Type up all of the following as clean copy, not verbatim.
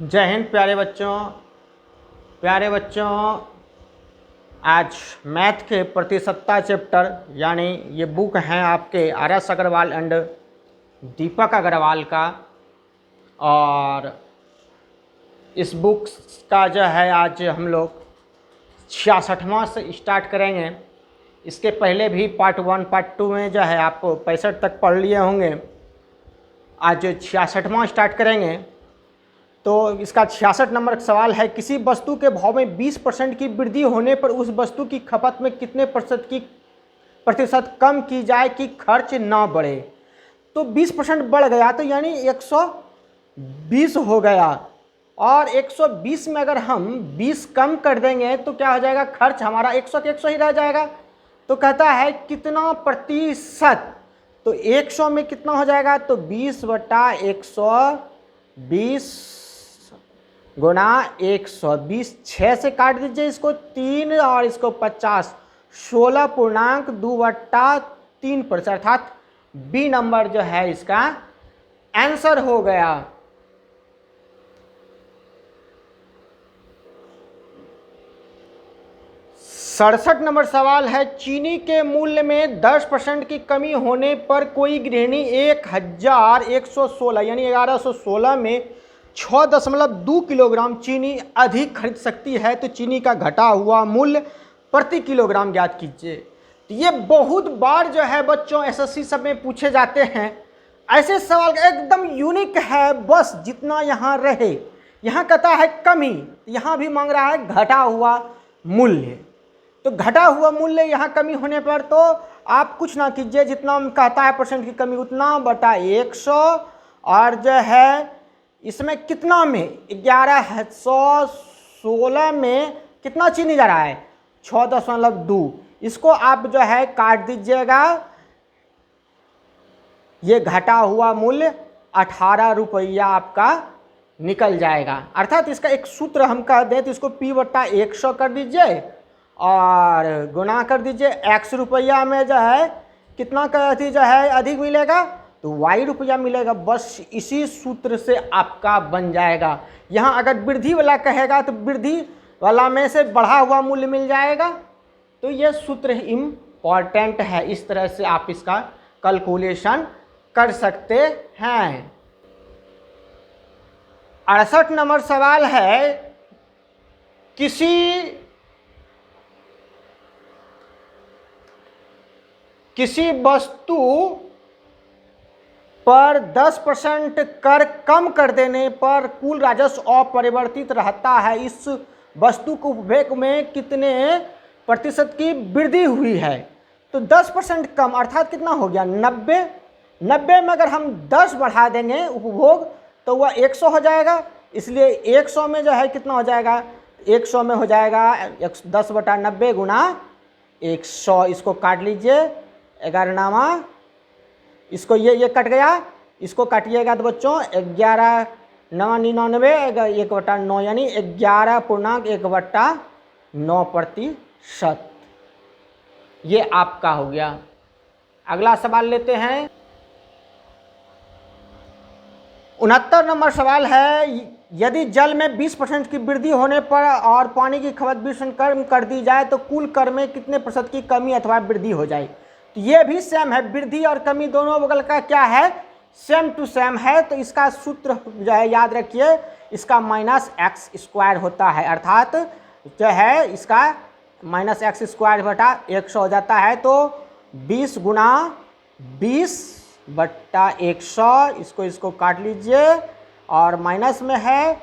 जय हिंद प्यारे बच्चों। आज मैथ के प्रतिशतता चैप्टर यानी ये बुक हैं आपके आर.एस. अग्रवाल एंड दीपक अग्रवाल का, और इस बुक का जो है आज हम लोग 66वां से स्टार्ट करेंगे। इसके पहले भी पार्ट 1 पार्ट 2 में जो है आप 65 तक पढ़ लिए होंगे। आज 66वां स्टार्ट करेंगे। तो इसका 66 नंबर सवाल है, किसी वस्तु के भाव में 20% की वृद्धि होने पर उस वस्तु की खपत में कितने प्रतिशत कम की जाए कि खर्च ना बढ़े। तो 20% बढ़ गया तो यानी 120 हो गया, और 120 में अगर हम 20 कम कर देंगे तो क्या हो जाएगा, खर्च हमारा 100 के 100 ही रह जाएगा। तो कहता है कितना प्रतिशत, तो 100 में कितना हो जाएगा, तो 20/120 गुना 120। 6 से काट दीजिए इसको 3 और इसको 50, 16.2/3%, अर्थात बी नंबर जो है इसका आंसर हो गया। सड़सठ नंबर सवाल है, चीनी के मूल्य में 10% की कमी होने पर कोई गृहिणी 1116 यानी 1116 में 6.2 किलोग्राम चीनी अधिक खरीद सकती है। तो चीनी का घटा हुआ मूल्य प्रति किलोग्राम ज्ञात कीजिए। तो ये बहुत बार जो है बच्चों एसएससी सब में पूछे जाते हैं। ऐसे सवाल एकदम यूनिक है, बस जितना यहाँ रहे। यहाँ कहता है कमी, यहाँ भी मांग रहा है घटा हुआ मूल्य। तो घटा हुआ मूल्य यहाँ कमी होने पर तो आप कुछ ना कीजिए, जितना कहता है परसेंट की कमी उतना बटा 100, और जो है इसमें कितना में 1116 में कितना चीनी जा रहा है, 6.2। इसको आप जो है काट दीजिएगा, ये घटा हुआ मूल्य 18 रुपया आपका निकल जाएगा। अर्थात इसका एक सूत्र हम कह दें तो इसको P/100 कर दीजिए और गुना कर दीजिए। x रुपया में जो है कितना कहती जो है अधिक मिलेगा, तो y रुपया मिलेगा। बस इसी सूत्र से आपका बन जाएगा। यहाँ अगर वृद्धि वाला कहेगा तो वृद्धि वाला में से बढ़ा हुआ मूल्य मिल जाएगा। तो ये सूत्र इम्पॉर्टेंट है, इस तरह से आप इसका कैलकुलेशन कर सकते हैं। 68 नंबर सवाल है, किसी वस्तु पर 10% कर कम कर देने पर कुल राजस्व अपरिवर्तित रहता है। इस वस्तु को उपभोग में कितने प्रतिशत की वृद्धि हुई है। तो 10% कम अर्थात कितना हो गया, 90। 90 में अगर हम 10 बढ़ा देंगे उपभोग तो वह 100 हो जाएगा। इसलिए 100 में जो है कितना हो जाएगा, 100 में हो जाएगा 10/90 गुना 100। इसको काट लीजिए, 11 इसको ये कट गया, इसको काटिएगा तो बच्चों 11×9 = 1/9 यानी 11.1/9%। ये आपका हो गया। अगला सवाल लेते हैं। 69 नंबर सवाल है, यदि जल में 20% की वृद्धि होने पर और पानी की खपत 20% कम कर दी जाए तो कुल कर में कितने प्रतिशत की कमी अथवा वृद्धि हो जाए। तो ये भी सेम है, वृद्धि और कमी दोनों बगल का क्या है, सेम टू सेम है। तो इसका सूत्र जो है याद रखिए, इसका -x² होता है, अर्थात जो है इसका -x²/100 हो जाता है। तो 20 गुना 20/100, इसको काट लीजिए और माइनस में है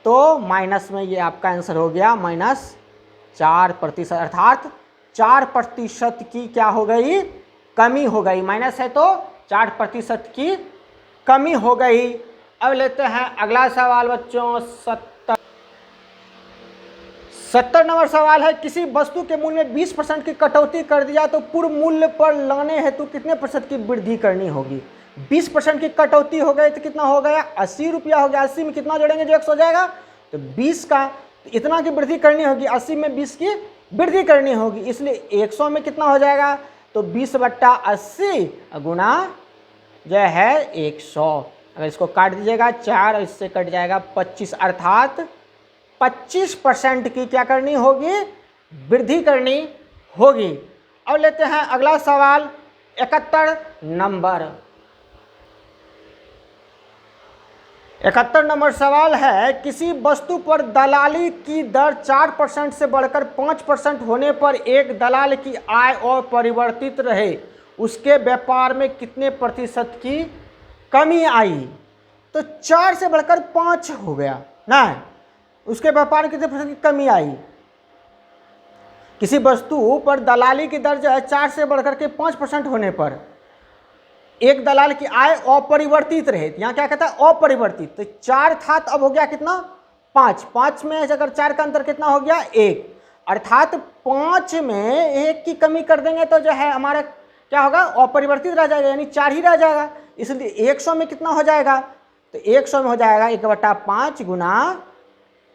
तो माइनस में ये आपका आंसर हो गया -4%, अर्थात 4% की क्या हो गई, कमी हो गई। माइनस है तो 4% की कमी हो गई। अब लेते हैं अगला सवाल बच्चों। 70 नंबर सवाल है, किसी वस्तु के मूल्य में 20% की कटौती कर दिया तो पूर्व मूल्य पर लाने हेतु कितने प्रतिशत की वृद्धि करनी होगी। 20% की कटौती हो गई तो कितना हो गया, 80 रुपया हो गया। 80 में कितना जोड़ेंगे जो 100 हो जाएगा, तो 20 का तो इतना की वृद्धि करनी होगी, 80 में 20 की वृद्धि करनी होगी। इसलिए 100 में कितना हो जाएगा, तो 20/80 गुना जो है 100। अगर इसको काट दीजिएगा 4 और इससे कट जाएगा 25, अर्थात 25% की क्या करनी होगी, वृद्धि करनी होगी। अब लेते हैं अगला सवाल 71 नंबर। 71 नंबर सवाल है, किसी वस्तु पर दलाली की दर 4% से बढ़कर 5% होने पर एक दलाल की आय अपरिवर्तित रहे, उसके व्यापार में कितने प्रतिशत की कमी आई। तो 4 से बढ़कर 5 हो गया ना, उसके व्यापार में कितने प्रतिशत की कमी आई। किसी वस्तु पर दलाली की दर जो है 4 से बढ़कर के 5% होने पर एक दलाल की आय अपरिवर्तित रहे, यहाँ क्या कहता है अपरिवर्तित। तो 4 था तो अब हो गया कितना 5, 5 में अगर 4 का अंतर कितना हो गया 1, अर्थात 5 में 1 की कमी कर देंगे तो जो है हमारा क्या होगा अपरिवर्तित रह जाएगा, यानी 4 ही रह जाएगा। इसलिए 100 में कितना हो जाएगा, तो 100 में हो जाएगा 1/5 गुना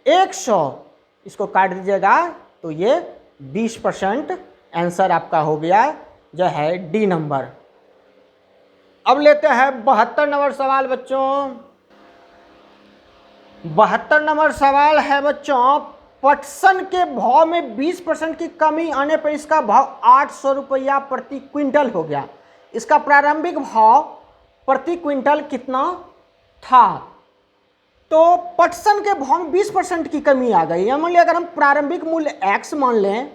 100, इसको काट दीजिएगा तो ये 20% आंसर आपका हो गया जो है डी नंबर। अब लेते हैं 72 नंबर सवाल बच्चों। 72 नंबर सवाल है बच्चों, पटसन के भाव में 20% की कमी आने पर इसका भाव 800 रुपया प्रति क्विंटल हो गया, इसका प्रारंभिक भाव प्रति क्विंटल कितना था। तो पटसन के भाव में 20% की कमी आ गई, मान लिया अगर हम प्रारंभिक मूल्य x मान लें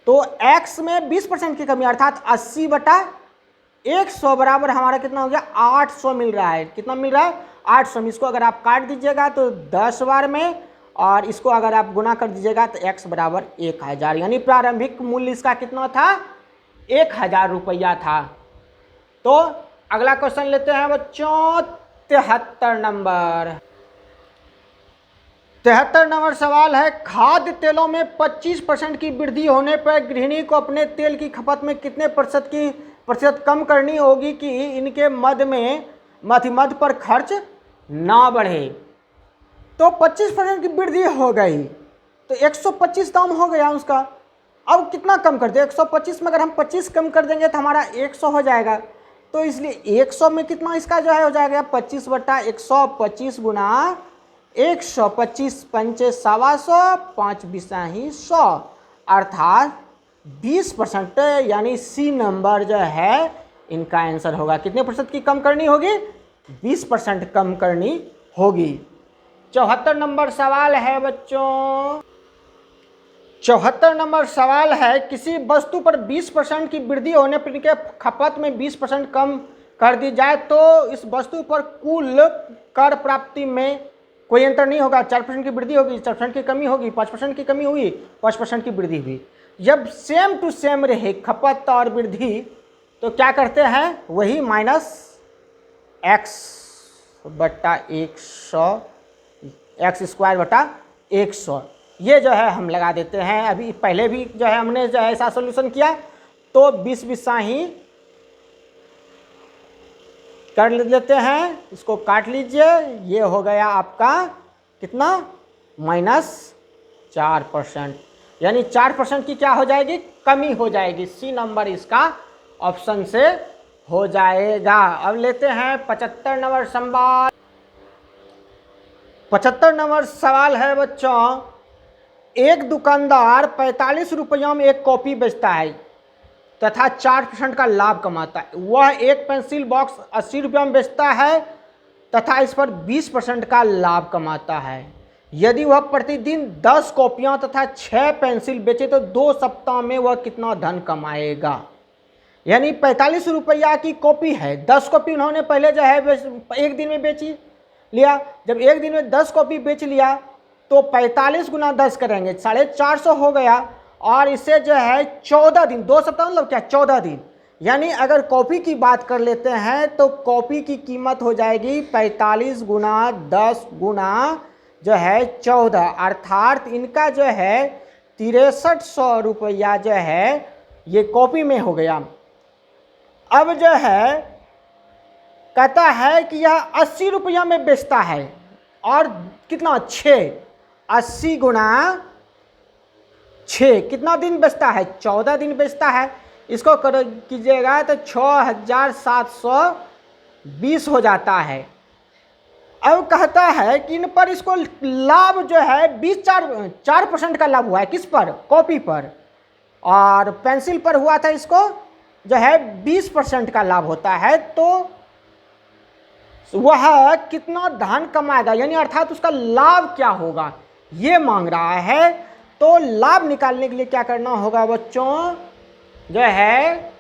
तो x में 20% की कमी अर्थात 80/100 बराबर हमारा कितना हो गया 800 मिल रहा है। कितना मिल रहा है 800 में, इसको अगर आप काट दीजिएगा तो 10 बार में और इसको अगर आप गुना कर दीजिएगा तो x बराबर 1000, यानी प्रारंभिक मूल्य इसका कितना था 1000 रुपया था। तो अगला क्वेश्चन लेते हैं बच्चों 73 नंबर। 73 नंबर सवाल है, खाद्य तेलों में 25% की वृद्धि होने पर गृहिणी को अपने तेल की खपत में कितने प्रतिशत कम करनी होगी कि इनके मध्य पर खर्च ना बढ़े। तो 25% की वृद्धि हो गई तो 125 दाम हो गया उसका। अब कितना कम कर दे, 125 में अगर हम 25 कम कर देंगे तो हमारा 100 हो जाएगा। तो इसलिए 100 में कितना इसका जो है हो जाएगा 25/100, 25 गुना 100, 25 पंचे 125, 5 बिसा ही 100, अर्थात 20% यानी सी नंबर जो है इनका आंसर होगा। कितने प्रतिशत की कम करनी होगी 20% कम करनी होगी। 74 नंबर सवाल है बच्चों। 74 नंबर सवाल है, किसी वस्तु पर 20% की वृद्धि होने पर इनके खपत में 20% कम कर दी जाए तो इस वस्तु पर कुल कर प्राप्ति में कोई अंतर नहीं होगा। 4% की वृद्धि होगी, 4% की कमी होगी, 5% की कमी हुई, 5% की वृद्धि हुई। जब सेम टू सेम रहे खपत और वृद्धि तो क्या करते हैं वही -x/100, x²/100 ये जो है हम लगा देते हैं। अभी पहले भी जो है हमने जो है ऐसा सोल्यूशन किया तो 20 बिस्सा ही कर लेते हैं, इसको काट लीजिए, ये हो गया आपका कितना -4%, यानी 4% की क्या हो जाएगी कमी हो जाएगी। सी नंबर इसका ऑप्शन से हो जाएगा। अब लेते हैं 75 नंबर सवाल। 75 नंबर सवाल है बच्चों, एक दुकानदार 45 रुपया में एक कॉपी बेचता है तथा 4% का लाभ कमाता है। वह एक पेंसिल बॉक्स 80 रुपया में बेचता है तथा इस पर 20% का लाभ कमाता है। यदि वह प्रतिदिन 10 कॉपियां तथा 6 पेंसिल बेचे तो 2 सप्ताह में वह कितना धन कमाएगा। यानी 45 रुपया की कॉपी है, 10 कॉपी उन्होंने पहले जो है एक दिन में बेची लिया। जब एक दिन में 10 कॉपी बेच लिया तो 45 गुना 10 करेंगे 450 हो गया, और इसे जो है 14 दिन, 2 सप्ताह मतलब क्या 14 दिन, यानी अगर कॉपी की बात कर लेते हैं तो कॉपी की कीमत हो जाएगी 45 गुना 10 गुना जो है 14, अर्थात इनका जो है 6300 रुपया जो है ये कॉपी में हो गया। अब जो है कहता है कि यह 80 रुपया में बेचता है और कितना 6, 80 गुना 6 कितना दिन बेचता है 14 दिन बेचता है। इसको कीजिएगा तो 6700 20 हो जाता है। अब कहता है कि इन पर इसको लाभ जो है 4% का लाभ हुआ है। किस पर? कॉपी पर। और पेंसिल पर हुआ था इसको जो है 20% का लाभ होता है। तो वह कितना धन कमाएगा, यानी अर्थात उसका लाभ क्या होगा, ये मांग रहा है। तो लाभ निकालने के लिए क्या करना होगा बच्चों, जो है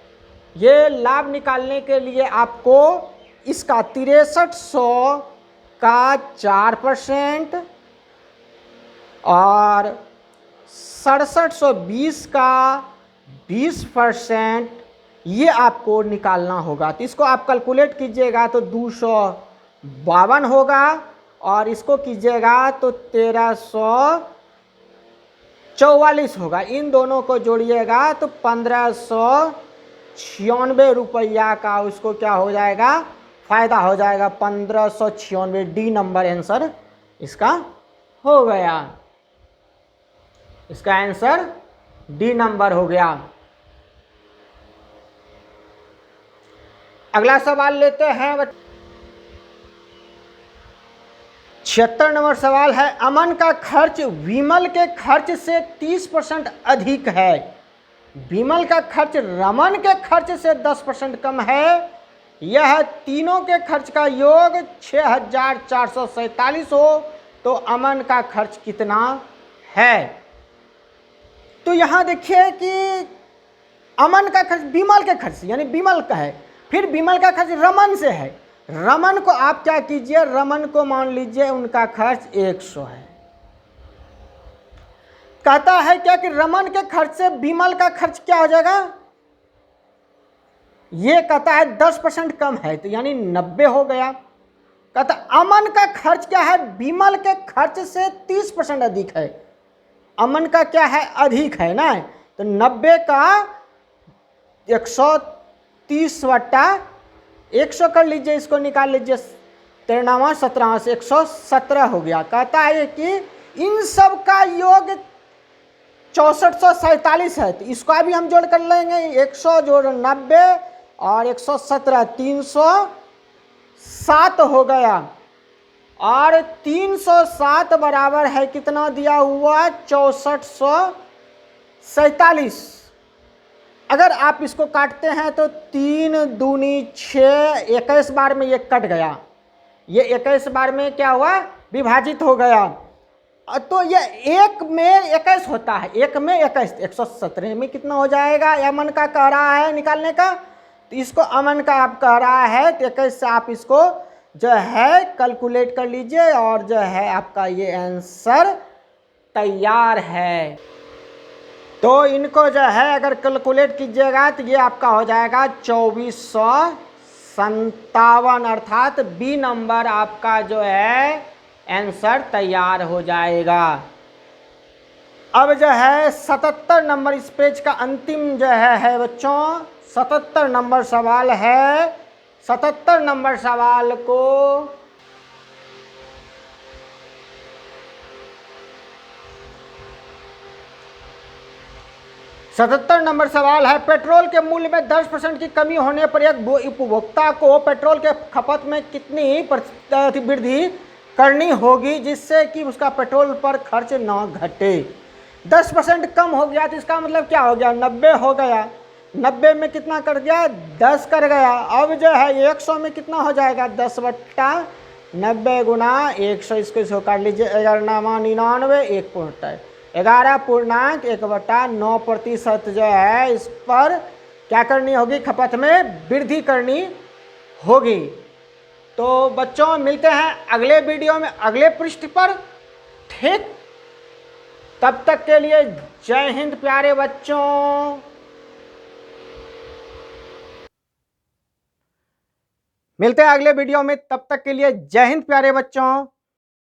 ये लाभ निकालने के लिए आपको इसका 6300 का 4% और 6720 का 20% ये आपको निकालना होगा। तो इसको आप कैलकुलेट कीजिएगा तो 252 होगा, और इसको कीजिएगा तो 1344 होगा। इन दोनों को जोड़िएगा तो 1596 रुपया का उसको क्या हो जाएगा, फायदा हो जाएगा। 1596 डी नंबर आंसर इसका हो गया। इसका आंसर डी नंबर हो गया। अगला सवाल लेते हैं। 76 नंबर सवाल है, अमन का खर्च विमल के खर्च से 30% अधिक है। विमल का खर्च रमन के खर्च से 10% कम है। यह तीनों के खर्च का योग 6447 हो, तो अमन का खर्च कितना है? तो यहां देखिए कि अमन का खर्च विमल के खर्च यानी विमल का है, फिर विमल का खर्च रमन से है। रमन को आप क्या कीजिए, रमन को मान लीजिए उनका खर्च 100 है। कहता है क्या कि रमन के खर्च से विमल का खर्च क्या हो जाएगा, ये कहता है 10% कम है, तो यानी 90 हो गया। कहता अमन का खर्च क्या है, विमल के खर्च से 30% अधिक है। अमन का क्या है, अधिक है ना, तो 90 का 130 वट्टा 100 कर लीजिए, इसको निकाल लीजिए। 13 17 से 117 हो गया। कहता है कि इन सब का योग 6447 है, तो इसको भी हम जोड़ कर लेंगे। 100 जोड़ 90 और 117 307 हो गया। और 307 बराबर है कितना दिया हुआ, 6447। अगर आप इसको काटते हैं तो 3 दूनी 6, 21 बार में ये कट गया। ये 21 बार में क्या हुआ, विभाजित हो गया। तो ये 1 में 21 होता है, 1 में 21, 117 में कितना हो जाएगा, अमन का कह रहा है निकालने का। तो इसको अमन का आप कह रहा है, तो 21 से आप इसको जो है कैलकुलेट कर लीजिए, और जो है आपका ये आंसर तैयार है। तो इनको जो है अगर कैलकुलेट कीजिएगा तो ये आपका हो जाएगा 2457, अर्थात बी नंबर आपका जो है आंसर तैयार हो जाएगा। अब जो है 77 नंबर इस पेज का अंतिम जो है बच्चों, 77 नंबर सवाल है। 77 नंबर सवाल को नंबर सवाल है, पेट्रोल के मूल्य में 10% की कमी होने पर एक उपभोक्ता को पेट्रोल के खपत में कितनी प्रतिशत वृद्धि करनी होगी जिससे कि उसका पेट्रोल पर खर्च ना घटे। 10% कम हो गया, तो इसका मतलब क्या हो गया, 90 हो गया। 90 में कितना कर गया, 10 कर गया। अब जो है 100 में कितना हो जाएगा, 10 बट्टा 90 गुना 100, इसको काट लीजिए। 11,99 11.1/9% जो है इस पर क्या करनी होगी, खपत में वृद्धि करनी होगी। तो बच्चों मिलते हैं अगले वीडियो में अगले पृष्ठ पर, ठीक। तब तक के लिए जय हिंद प्यारे बच्चों। मिलते हैं अगले वीडियो में, तब तक के लिए जय हिंद प्यारे बच्चों।